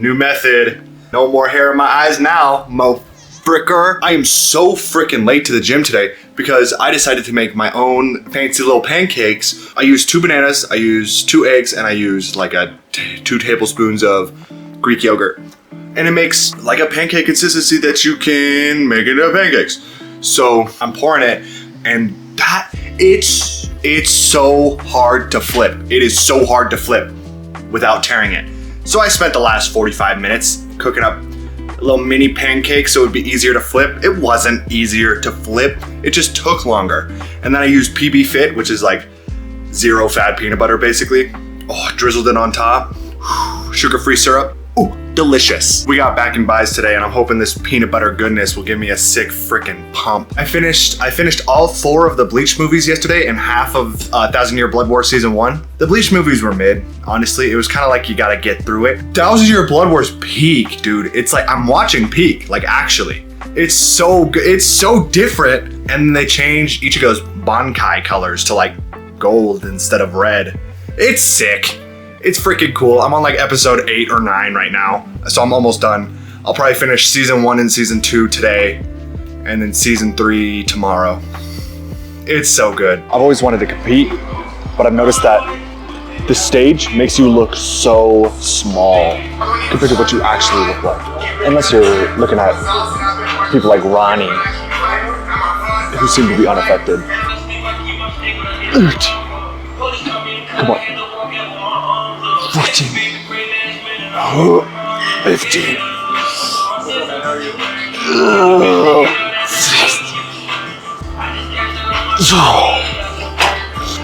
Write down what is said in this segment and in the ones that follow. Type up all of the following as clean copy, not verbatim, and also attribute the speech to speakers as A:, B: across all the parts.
A: New method. No more hair in my eyes now, mo fricker. I am so freaking late to the gym today because I decided to make my own fancy little pancakes. I used 2 bananas, I used 2 eggs, and I used like 2 tablespoons of Greek yogurt. And it makes like a pancake consistency that you can make into pancakes. So I'm pouring it, and it's so hard to flip. It is so hard to flip without tearing it. So I spent the last 45 minutes cooking up a little mini pancake so it would be easier to flip. It wasn't easier to flip, it just took longer. And then I used PB Fit, which is like 0 fat peanut butter basically. Oh, drizzled it on top. Sugar-free syrup. Ooh, delicious. We got back in buys today, and I'm hoping this peanut butter goodness will give me a sick freaking pump. I finished all 4 of the Bleach movies yesterday and half of 1,000 Year Blood War Season 1. The Bleach movies were mid, honestly. It was kind of like you gotta get through it. 1,000 Year Blood War's peak, dude. It's like I'm watching peak, like actually. It's so good, it's so different. And then they changed Ichigo's Bankai colors to like gold instead of red. It's sick. It's freaking cool. I'm on like episode 8 or 9 right now, so I'm almost done. I'll probably finish season 1 and season 2 today, and then season 3 tomorrow. It's so good. I've always wanted to compete, but I've noticed that the stage makes you look so small compared to what you actually look like. Unless you're looking at people like Ronnie, who seem to be unaffected. Come on. 14, 15, 16.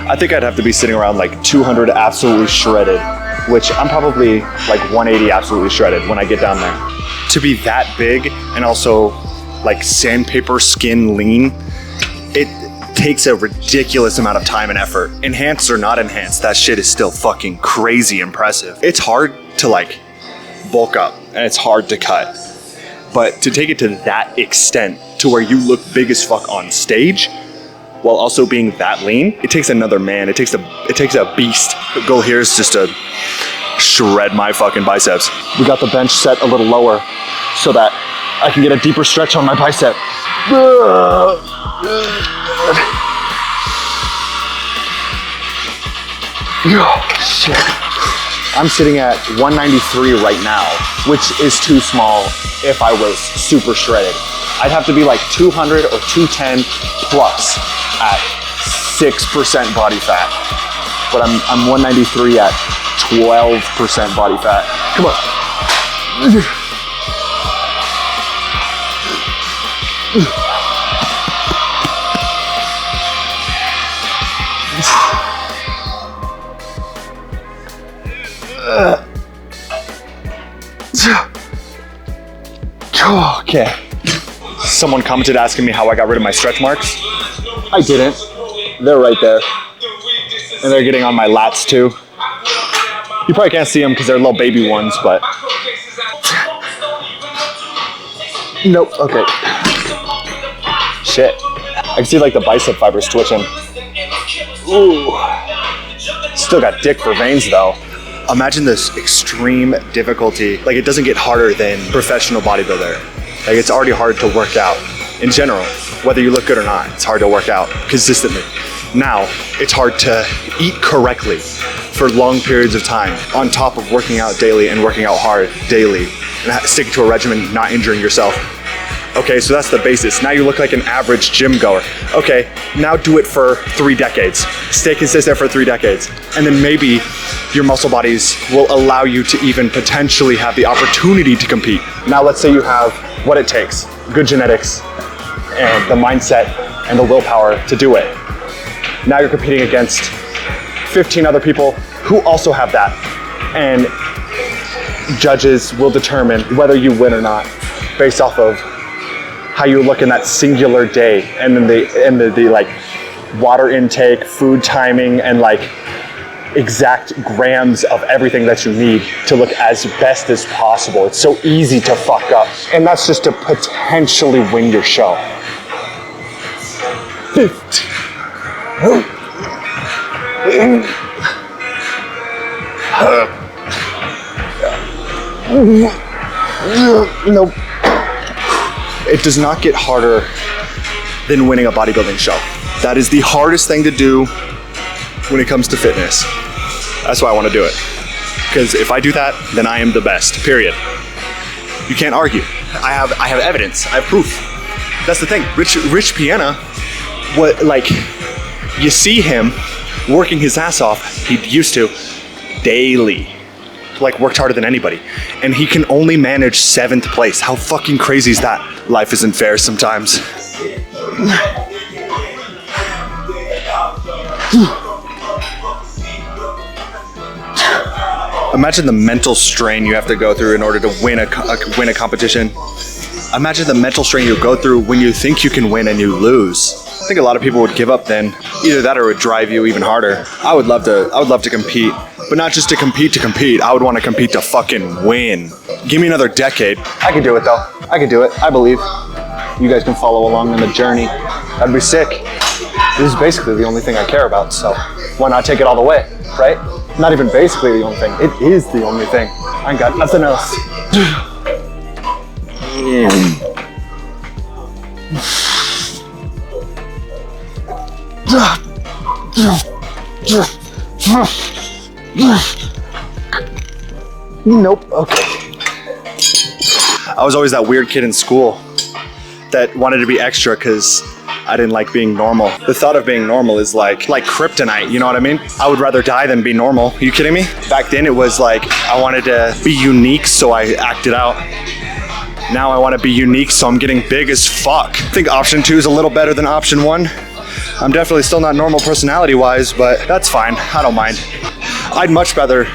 A: I think I'd have to be sitting around like 200 absolutely shredded, which I'm probably like 180 absolutely shredded when I get down there. To be that big and also like sandpaper skin lean, it takes a ridiculous amount of time and effort. Enhanced or not enhanced, that shit is still fucking crazy impressive. It's hard to like bulk up and it's hard to cut, but to take it to that extent to where you look big as fuck on stage while also being that lean, it takes another man. It takes a beast. The goal here is just to shred my fucking biceps. We got the bench set a little lower so that I can get a deeper stretch on my bicep. Shit. I'm sitting at 193 right now, which is too small if I was super shredded. I'd have to be like 200 or 210 plus at 6% body fat. But I'm 193 at 12% body fat. Come on. Okay. Someone commented asking me how I got rid of my stretch marks. I didn't. They're right there. And they're getting on my lats too. You probably can't see them because they're little baby ones, but... Nope, okay. Shit. I can see like the bicep fibers twitching. Ooh. Still got dick for veins though. Imagine this extreme difficulty. Like it doesn't get harder than professional bodybuilder. Like it's already hard to work out in general, whether you look good or not. It's hard to work out consistently. Now it's hard to eat correctly for long periods of time on top of working out daily and working out hard daily and sticking to a regimen, not injuring yourself. Okay, so that's the basis. Now you look like an average gym goer. Okay, now do it for 3 decades. Stay consistent for 3 decades. And then maybe your muscle bodies will allow you to even potentially have the opportunity to compete. Now let's say you have what it takes, good genetics and the mindset and the willpower to do it. Now you're competing against 15 other people who also have that. And judges will determine whether you win or not based off of how you look in that singular day, and then the like water intake, food timing, and like exact grams of everything that you need to look as best as possible. It's so easy to fuck up, and that's just to potentially win your show. 50. Nope. It does not get harder than winning a bodybuilding show. That is the hardest thing to do when it comes to fitness. That's why I want to do it. Because if I do that, then I am the best, period. You can't argue. I have evidence, I have proof. That's the thing, Rich Piana, you see him working his ass off, he used to, daily. Worked harder than anybody. And he can only manage 7th place. How fucking crazy is that? Life isn't fair sometimes. Imagine the mental strain you have to go through in order to win a competition. Imagine the mental strain you go through when you think you can win and you lose. I think a lot of people would give up then. Either that or it would drive you even harder. I would love to compete, but not just to compete. I would want to compete to fucking win. Give me another decade. I can do it though. I can do it. I believe. You guys can follow along on the journey. That'd be sick. This is basically the only thing I care about, so why not take it all the way, right? Not even basically the only thing. It is the only thing. I ain't got nothing else. Nope, okay. I was always that weird kid in school that wanted to be extra because I didn't like being normal. The thought of being normal is like kryptonite, you know what I mean? I would rather die than be normal. Are you kidding me? Back then it was like I wanted to be unique, so I acted out. Now I want to be unique, so I'm getting big as fuck. I think option 2 is a little better than option 1. I'm definitely still not normal personality-wise, but that's fine. I don't mind. I'd much rather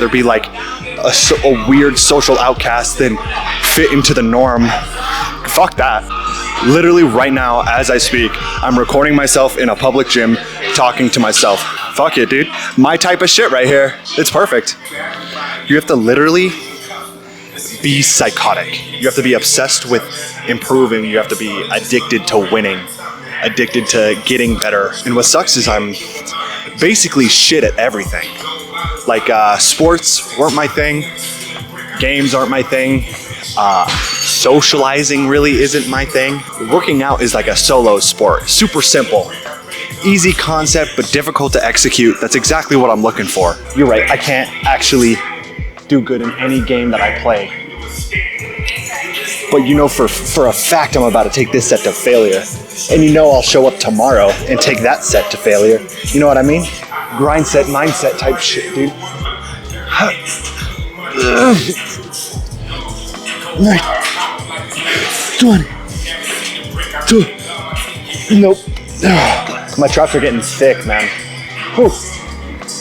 A: be like a weird social outcast than fit into the norm. Fuck that. Literally right now, as I speak, I'm recording myself in a public gym, talking to myself. Fuck it, dude. My type of shit right here. It's perfect. You have to literally be psychotic. You have to be obsessed with improving. You have to be addicted to winning, addicted to getting better. And what sucks is I'm basically shit at everything. Sports weren't my thing. Games aren't my thing. Socializing really isn't my thing. Working out is like a solo sport. Super simple. Easy concept, but difficult to execute. That's exactly what I'm looking for. You're right, I can't actually do good in any game that I play. But you know for a fact I'm about to take this set to failure. And you know I'll show up tomorrow and take that set to failure. You know what I mean? Grind set, mindset type shit, dude. 20. Nope. My traps are getting thick, man. Whew.